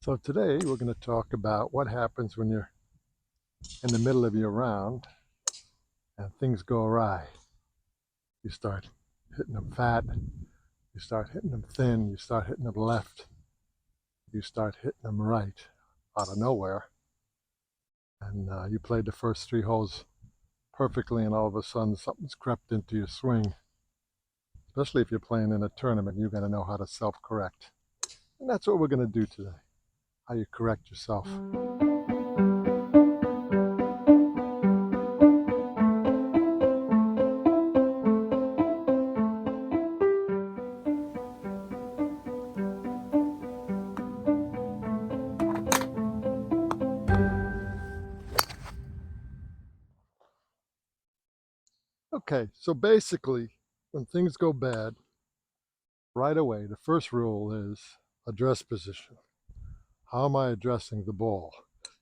So today we're going to talk about what happens when you're in the middle of your round and things go awry. You start hitting them fat, you start hitting them thin, you start hitting them left, you start hitting them right out of nowhere. And you played the first 3 holes perfectly and all of a sudden something's crept into your swing. Especially if you're playing in a tournament, you got to know how to self-correct. And that's what we're going to do today, how you correct yourself. Okay, so basically, when things go bad, right away, the first rule is address position. How am I addressing the ball?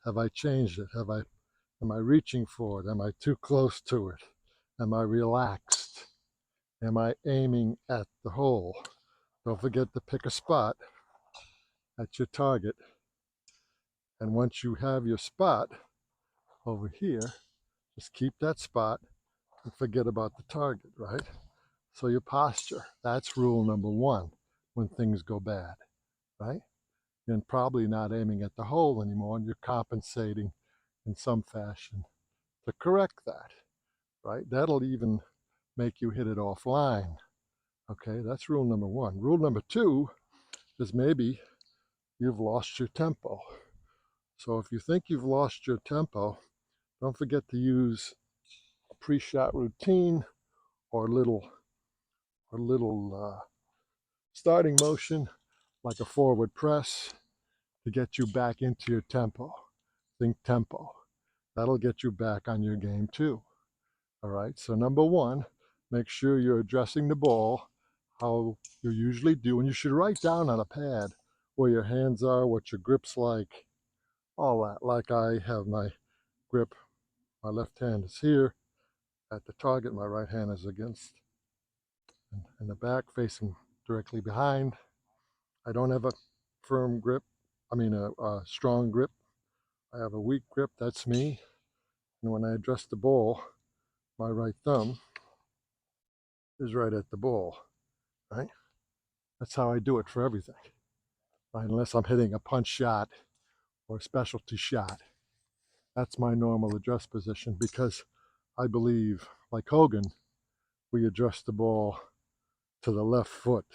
Have I changed it? Am I reaching for it? Am I too close to it? Am I relaxed? Am I aiming at the hole? Don't forget to pick a spot at your target. And once you have your spot over here, just keep that spot and forget about the target, right? So your posture, that's rule number one when things go bad, right? You're probably not aiming at the hole anymore and you're compensating in some fashion to correct that, right? That'll even make you hit it offline. Okay, that's rule number one. Rule number two is maybe you've lost your tempo. So if you think you've lost your tempo, don't forget to use a pre-shot routine or a little starting motion like a forward press to get you back into your tempo. Think tempo. That'll get you back on your game too. All right, so number one, make sure you're addressing the ball how you usually do. And you should write down on a pad where your hands are, what your grip's like, all that. Like I have my grip, my left hand is here at the target, my right hand is against in the back facing directly behind. I don't have a firm grip, a strong grip. I have a weak grip, that's me. And when I address the ball, my right thumb is right at the ball, right? That's how I do it for everything, right? Unless I'm hitting a punch shot or a specialty shot. That's my normal address position because I believe, like Hogan, we address the ball to the left foot.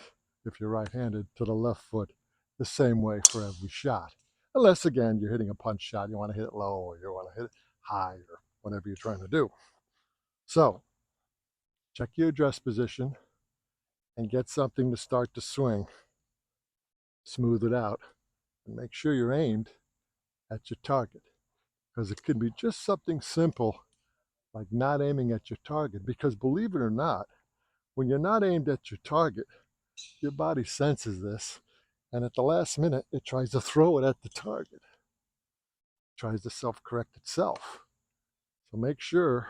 If you're right-handed, to the left foot, the same way for every shot. Unless, again, you're hitting a punch shot, you want to hit it low or you want to hit it high or whatever you're trying to do. So, check your address position and get something to start to swing. Smooth it out and make sure you're aimed at your target. Because it could be just something simple like not aiming at your target. Because believe it or not, when you're not aimed at your target, your body senses this, and at the last minute, it tries to throw it at the target. It tries to self-correct itself. So make sure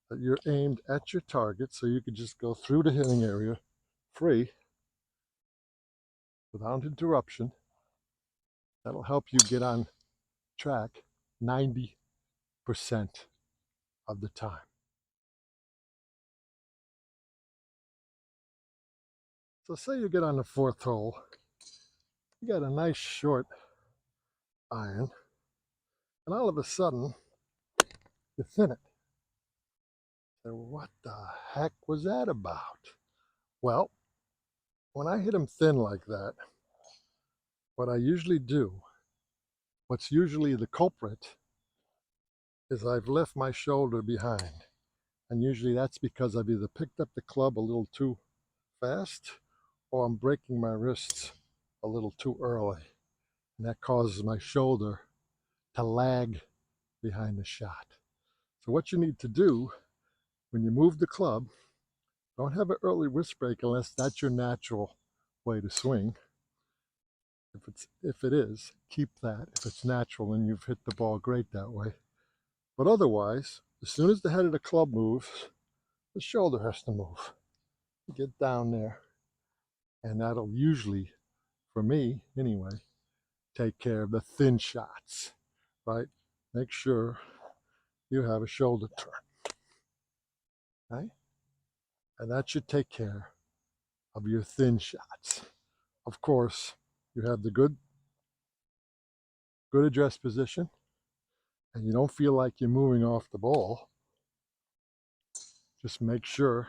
that you're aimed at your target so you can just go through the hitting area free without interruption. That'll help you get on track 90% of the time. So say you get on the fourth hole, you got a nice short iron, and all of a sudden, you thin it. So what the heck was that about? Well, when I hit them thin like that, what I usually do, what's usually the culprit, is I've left my shoulder behind. And usually that's because I've either picked up the club a little too fast or I'm breaking my wrists a little too early. And that causes my shoulder to lag behind the shot. So what you need to do when you move the club, don't have an early wrist break unless that's your natural way to swing. If it is, keep that. If it's natural and you've hit the ball great that way. But otherwise, as soon as the head of the club moves, the shoulder has to move. Get down there. And that'll usually, for me anyway, take care of the thin shots, right? Make sure you have a shoulder turn, right? And that should take care of your thin shots. Of course, you have the good address position, and you don't feel like you're moving off the ball. Just make sure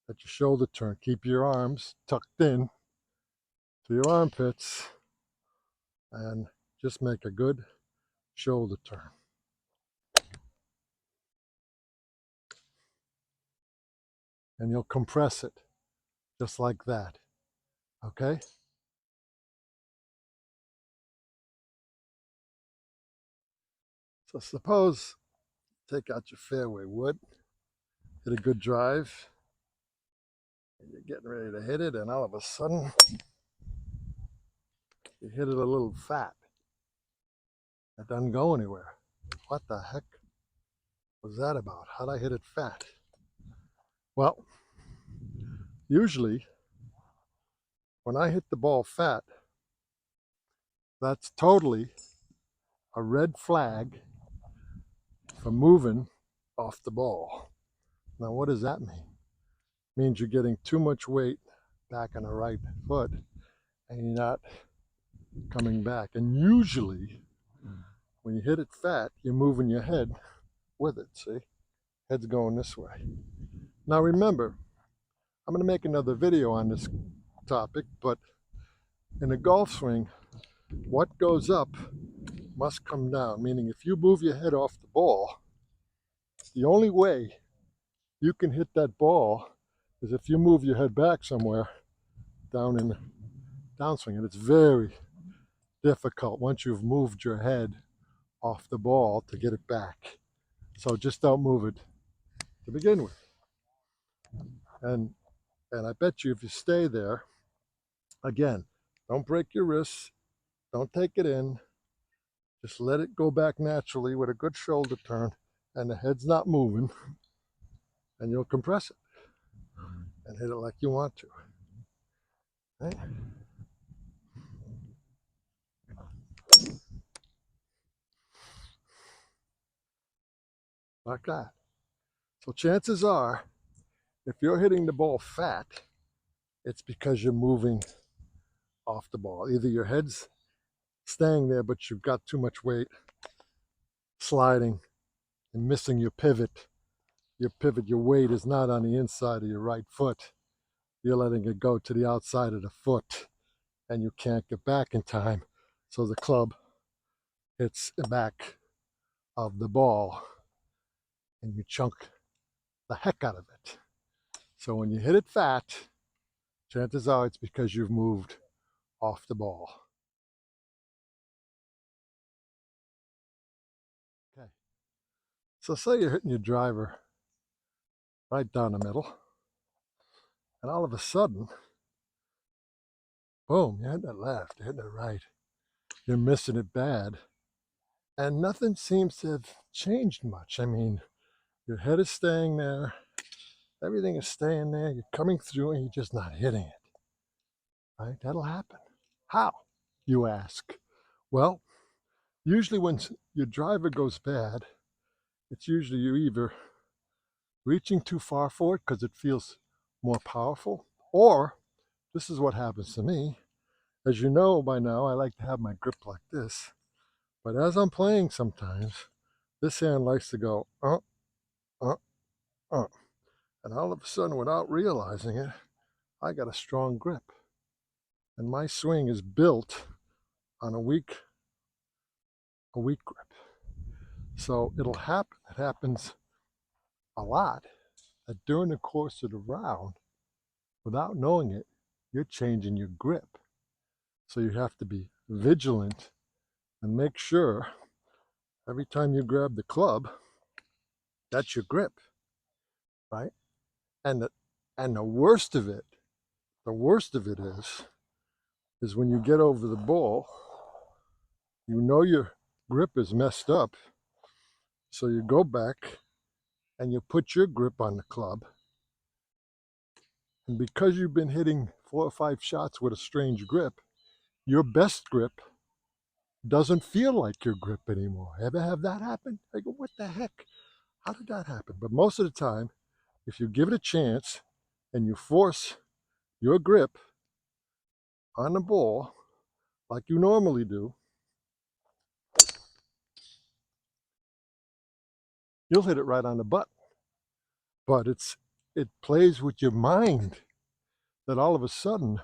that your shoulder turn, keep your arms tucked in to your armpits, and just make a good shoulder turn. And you'll compress it just like that, okay? So suppose, take out your fairway wood, hit a good drive, and you're getting ready to hit it, and all of a sudden, you hit it a little fat. It doesn't go anywhere. What the heck was that about? How'd I hit it fat? Well, usually, when I hit the ball fat, that's totally a red flag for moving off the ball. Now, what does that mean? It means you're getting too much weight back on the right foot and you're not coming back. And usually, when you hit it fat, you're moving your head with it, see? Head's going this way. Now remember, I'm going to make another video on this topic, but in a golf swing, what goes up must come down, meaning if you move your head off the ball, the only way you can hit that ball is if you move your head back somewhere down in the downswing, and it's very difficult once you've moved your head off the ball to get it back. So just don't move it to begin with. And I bet you if you stay there, again, don't break your wrists, don't take it in, just let it go back naturally with a good shoulder turn, and the head's not moving, and you'll compress it and hit it like you want to. Right? Like that. So chances are, if you're hitting the ball fat, it's because you're moving off the ball. Either your head's staying there, but you've got too much weight sliding and missing your pivot. Your weight is not on the inside of your right foot. You're letting it go to the outside of the foot, and you can't get back in time. So the club hits the back of the ball, and you chunk the heck out of it. So when you hit it fat, chances are it's because you've moved off the ball. Okay. So say you're hitting your driver right down the middle, and all of a sudden, boom, you're hitting it left, you're hitting it right, you're missing it bad, and nothing seems to have changed much. I mean, your head is staying there, everything is staying there, you're coming through and you're just not hitting it, right? That'll happen. How, you ask? Well, usually when your driver goes bad, it's usually you're either reaching too far for it because it feels more powerful, or this is what happens to me. As you know by now, I like to have my grip like this, but as I'm playing sometimes, this hand likes to go, uh, and all of a sudden, without realizing it, I got a strong grip. And my swing is built on a weak grip. So it'll happen. It happens a lot that during the course of the round, without knowing it, you're changing your grip. So you have to be vigilant and make sure every time you grab the club, that's your grip, right? And the worst of it, is when you get over the ball, you know your grip is messed up, so you go back and you put your grip on the club, and because you've been hitting 4 or 5 shots with a strange grip, your best grip doesn't feel like your grip anymore. Ever have that happen? I go, what the heck? How did that happen? But most of the time, if you give it a chance and you force your grip on the ball like you normally do, you'll hit it right on the butt. But it plays with your mind that all of a sudden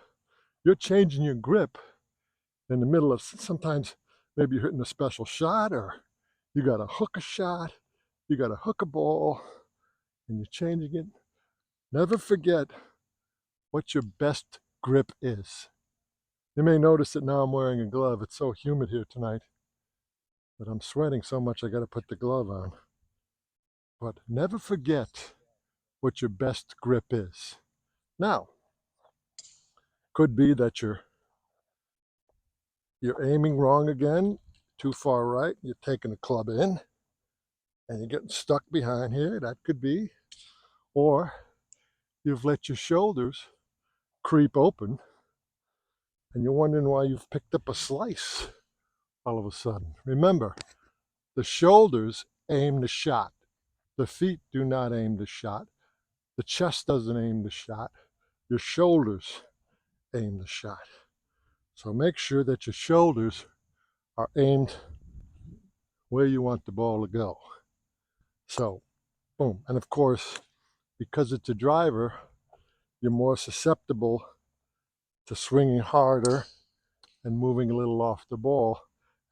you're changing your grip in the middle of sometimes maybe you're hitting a special shot or you got to hook a shot, you got to hook a ball, and you're changing it. Never forget what your best grip is. You may notice that now I'm wearing a glove. It's so humid here tonight that I'm sweating so much I got to put the glove on. But never forget what your best grip is. Now, could be that you're aiming wrong again, too far right, you're taking the club in and you're getting stuck behind here, that could be. Or you've let your shoulders creep open and you're wondering why you've picked up a slice all of a sudden. Remember, the shoulders aim the shot. The feet do not aim the shot. The chest doesn't aim the shot. Your shoulders aim the shot. So make sure that your shoulders are aimed where you want the ball to go. So, boom. And of course, because it's a driver, you're more susceptible to swinging harder and moving a little off the ball.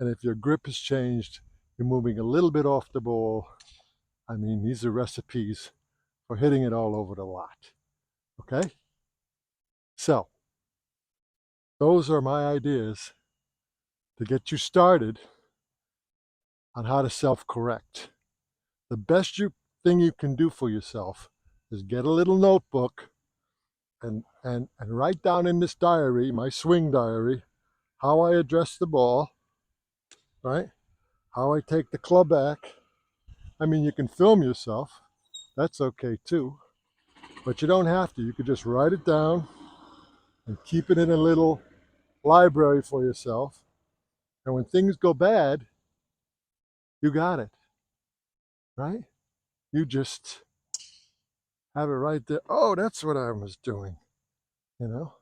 And if your grip has changed, you're moving a little bit off the ball. I mean, these are recipes for hitting it all over the lot. Okay? So, those are my ideas to get you started on how to self-correct. The best thing you can do for yourself is get a little notebook and write down in this diary, my swing diary, how I address the ball, right? How I take the club back. I mean, you can film yourself. That's okay too. But you don't have to. You could just write it down and keep it in a little library for yourself. And when things go bad, you got it, right? You just have it right there. Oh, that's what I was doing, you know?